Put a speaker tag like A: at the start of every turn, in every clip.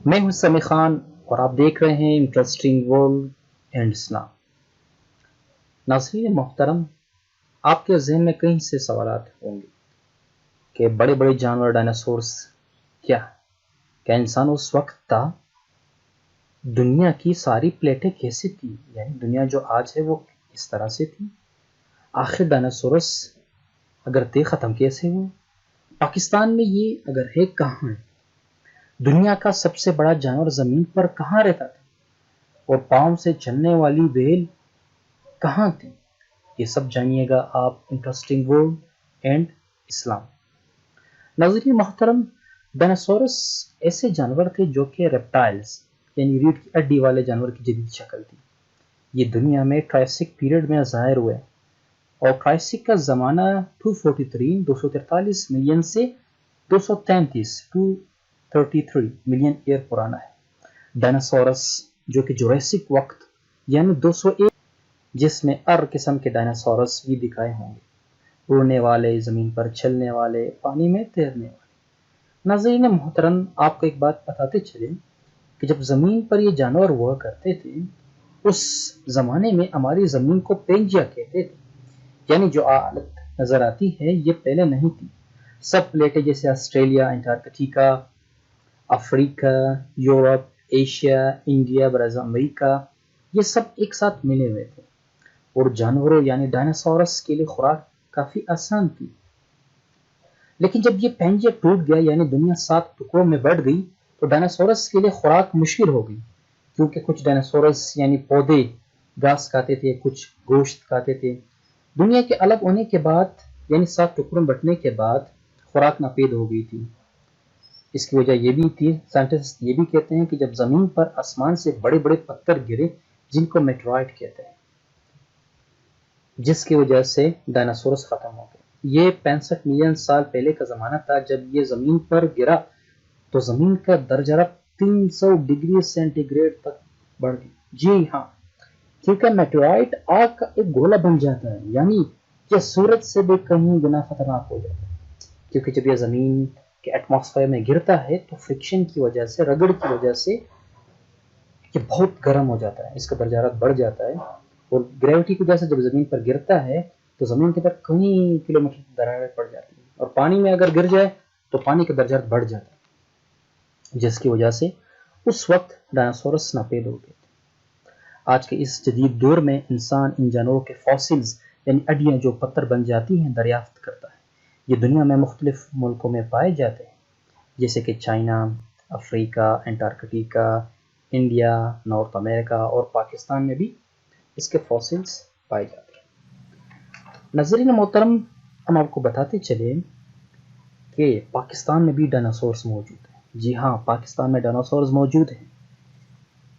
A: میں ہوں سمی خان اور آپ دیکھ رہے ہیں انٹرسٹنگ ورلڈ اینڈ اسلام۔ ناظرین محترم، آپ کے ذہن میں کئی سے سوالات ہوں گے کہ بڑے بڑے جانور ڈائناسورس کیا انسان اس وقت تھا؟ دنیا کی ساری پلیٹیں کیسی تھی؟ یعنی دنیا جو آج ہے وہ اس طرح سے تھی؟ آخر ڈائناسورس اگر تھے ختم کیسے ہوئے؟ پاکستان میں یہ اگر ہے کہاں ہے؟ دنیا کا سب سے بڑا جانور زمین پر کہاں رہتا تھا؟ اور پاؤں سے چلنے والی ویل کہاں تھی؟ یہ سب جانیے گا آپ انٹرسٹنگ ورلڈ اینڈ اسلام۔ ناظرین محترم، ڈائناسورس ایسے جانور تھے جو کہ ریپٹائلز یعنی ریڑھ کی ہڈی والے جانور کی جدید شکل تھی۔ یہ دنیا میں ٹرائسک پیریڈ میں ظاہر ہوئے اور ٹرائسک کا زمانہ 243 ملین سے 233 ملین ایئر پرانا ہے۔ ڈائناسورس جو کہ جوریسک وقت یعنی 201 جس میں قسم کے ڈائناسورس بھی دکھائے ہوں گے، اڑنے والے، زمین پر چلنے والے، پانی میں تیرنے والے۔ ناظرین محترم، آپ کو ایک بات بتاتے چلیں کہ جب زمین پر یہ جانور ہوا کرتے تھے اس زمانے میں ہماری زمین کو پینجیا کہتے تھے، یعنی جو حالت نظر آتی ہے یہ پہلے نہیں تھی۔ سب پلیٹیں جیسے آسٹریلیا، انٹارکٹیکا، افریقہ، یورپ، ایشیا، انڈیا، برازیل، امریکہ، یہ سب ایک ساتھ ملے ہوئے تھے اور جانوروں یعنی ڈائناسورس کے لیے خوراک کافی آسان تھی۔ لیکن جب یہ پینجیا ٹوٹ گیا یعنی دنیا 7 ٹکڑوں میں بٹ گئی تو ڈائناسورس کے لیے خوراک مشکل ہو گئی، کیونکہ کچھ ڈائناسورس یعنی پودے گھاس کھاتے تھے، کچھ گوشت کھاتے تھے۔ دنیا کے الگ ہونے کے بعد یعنی 7 ٹکڑوں میں بٹنے کے بعد خوراک ناپید ہو گئی تھی۔ اس کی وجہ یہ بھی تھی، سائنٹسٹ یہ بھی کہتے ہیں کہ جب زمین پر آسمان سے بڑے بڑے پتھر گرے جن کو میٹرائٹ کہتے ہیں، جس کی وجہ سے ڈائناسورس ختم ہو گئے۔ یہ 65 ملین سال پہلے کا زمانہ تھا۔ جب یہ زمین پر گرا تو زمین کا درجہ حرارت 300 ڈگری سینٹی گریڈ تک بڑھ گئی۔ جی ہاں، کیونکہ میٹرائٹ آگ کا ایک گولا بن جاتا ہے، یعنی یہ سورج سے بھی کہیں گنا خطرناک ہو جاتا ہے، کیونکہ جب یہ زمین کے ایٹماسفیئر میں گرتا ہے تو فرکشن کی وجہ سے، رگڑ کی وجہ سے یہ بہت گرم ہو جاتا ہے، اس کا درجہ حرارت بڑھ جاتا ہے، اور گریوٹی کی وجہ سے جب زمین پر گرتا ہے تو زمین کے اندر کئی کلومیٹر درجہ حرارت بڑھ جاتی ہے، اور پانی میں اگر گر جائے تو پانی کا درجہ حرارت بڑھ جاتا ہے، جس کی وجہ سے اس وقت ڈائناسورس ناپید ہو گئے تھے۔ آج کے اس جدید دور میں انسان ان جانوروں کے فاسلز یعنی ہڈیاں جو پتھر بن جاتی ہیں دریافت کرتا ہے۔ یہ دنیا میں مختلف ملکوں میں پائے جاتے ہیں، جیسے کہ چائنا، افریقہ، انٹارکٹیکا، انڈیا، نارتھ امریکہ اور پاکستان میں بھی اس کے فاسلز پائے جاتے ہیں۔ ناظرین محترم، ہم آپ کو بتاتے چلے کہ پاکستان میں بھی ڈائناسورس موجود ہیں۔ جی ہاں، پاکستان میں ڈائناسورس موجود ہیں۔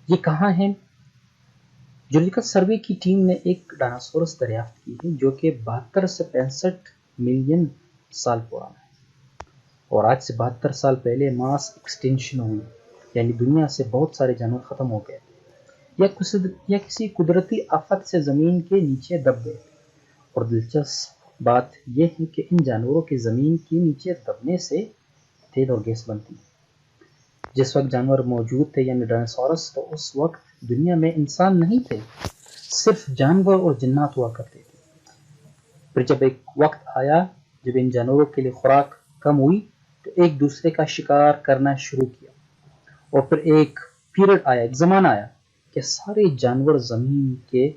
A: یہ کہاں ہیں؟ جولیکل سروے کی ٹیم نے ایک ڈائناسورس دریافت کی ہے جو کہ 72 سے 65 ملین سال پرانا ہے، اور آج سے 72 سال پہلے ماس ایکسٹینشن ہوئی، یعنی دنیا سے بہت سارے جانور ختم ہو گئے یا کسی قدرتی آفت سے زمین کے نیچے دب گئے تھے۔ اور دلچسپ بات یہ ہے کہ ان جانوروں کے زمین کے نیچے دبنے سے تیل اور گیس بنتی ہے۔ جس وقت جانور موجود تھے یعنی ڈائناسورس، تو اس وقت دنیا میں انسان نہیں تھے، صرف جانور اور جنات ہوا کرتے تھے۔ پھر جب ایک وقت آیا جب ان جانوروں کے لیے خوراک کم ہوئی تو ایک دوسرے کا شکار کرنا شروع کیا، اور پھر ایک پیریڈ آیا، ایک زمانہ آیا کہ سارے جانور زمین کے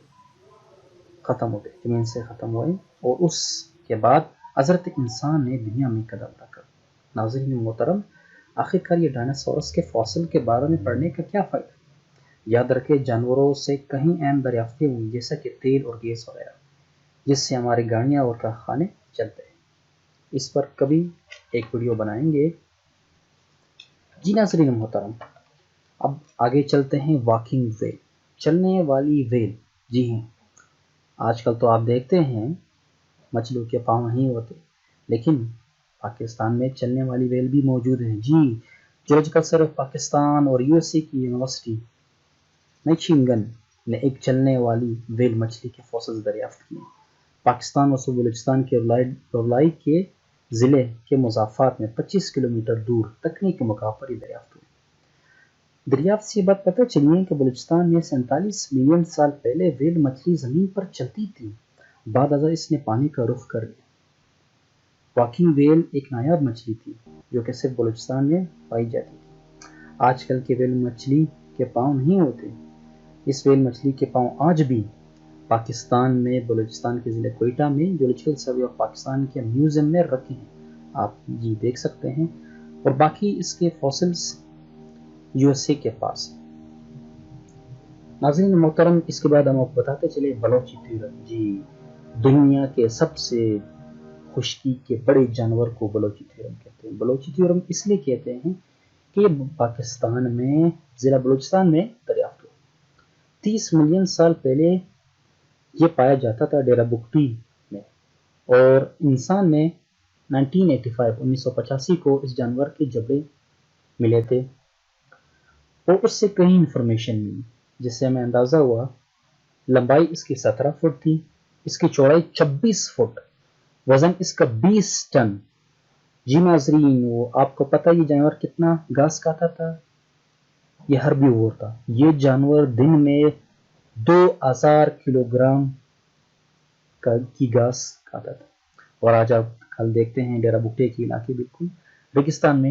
A: ختم ہو گئے، زمین سے ختم ہوئے، اور اس کے بعد حضرت انسان نے دنیا میں قدم رکھا۔ ناظرین محترم، آخرکار یہ ڈائناسورس کے فاسل کے بارے میں پڑھنے کا کیا فائدہ؟ یاد رکھے جانوروں سے کہیں اہم دریافتیں ہوئی، جیسا کہ تیل اور گیس وغیرہ، جس سے ہماری گاڑیاں اور کارخانے چلتے ہیں۔ اس پر کبھی ایک ویڈیو بنائیں گے۔ جی ناظرین محترم، اب آگے چلتے ہیں۔ واکنگ ویل، چلنے والی ویل۔ جی ہاں، آج کل تو آپ دیکھتے ہیں مچھلیوں کے پاؤں نہیں ہوتے، لیکن پاکستان میں چلنے والی ویل بھی موجود ہے۔ جی، جیولوجیکل سروے پاکستان اور یو ایس اے کی یونیورسٹی میچنگن نے ایک چلنے والی ویل مچھلی کے فاسلز دریافت کیے۔ پاکستان اور صوبہ بلوچستان کے رولائی کے ضلع کے مضافات میں 25 کلومیٹر دور تکنیکی مقام پر یہ دریافت ہوئی۔ دریافت سے یہ بات پتہ چلی ہے کہ بلوچستان میں 47 ملین سال پہلے ویل مچھلی زمین پر چلتی تھی، بعد ازاں اس نے پانی کا رخ کر لیا۔ واکنگ ویل ایک نایاب مچھلی تھی جو کہ صرف بلوچستان میں پائی جاتی تھی۔ آج کل کے ویل مچھلی کے پاؤں نہیں ہوتے۔ اس ویل مچھلی کے پاؤں آج بھی پاکستان میں بلوچستان کے ضلع کوئٹہ میں جیولوجیکل سروے آف پاکستان کے میوزیم میں رکھے ہیں، آپ یہ دیکھ سکتے ہیں، اور باقی اس کے فوسلز یو ایس اے کے پاس۔ ناظرین محترم، اس کے بعد ہم آپ بتاتے چلے بلوچی تیورم۔ جی، دنیا کے سب سے خشکی کے بڑے جانور کو بلوچی تیورم کہتے ہیں۔ بلوچی تیورم اس لیے کہتے ہیں کہ پاکستان میں ضلع بلوچستان میں دریافت ہوا۔ 30 ملین سال پہلے یہ پایا جاتا تھا ڈیرہ بگٹی میں، اور انسان نے 1985 کو اس جانور کے جبڑے ملے تھے اور اس سے کئی انفارمیشن ملی، جس سے ہمیں اندازہ ہوا لمبائی اس کی 17 فٹ تھی، اس کی چوڑائی 26 فٹ، وزن اس کا 20 ٹن۔ جی ناظرین، وہ آپ کو پتہ یہ جانور کتنا گھاس کھاتا تھا؟ یہ ہربیوور تھا۔ یہ جانور دن میں 2000 کلو گرام کی گھاس کھاتا تھا، اور آج آپ کل دیکھتے ہیں ڈیرہ بگٹی کے علاقے بالکل ریگستان میں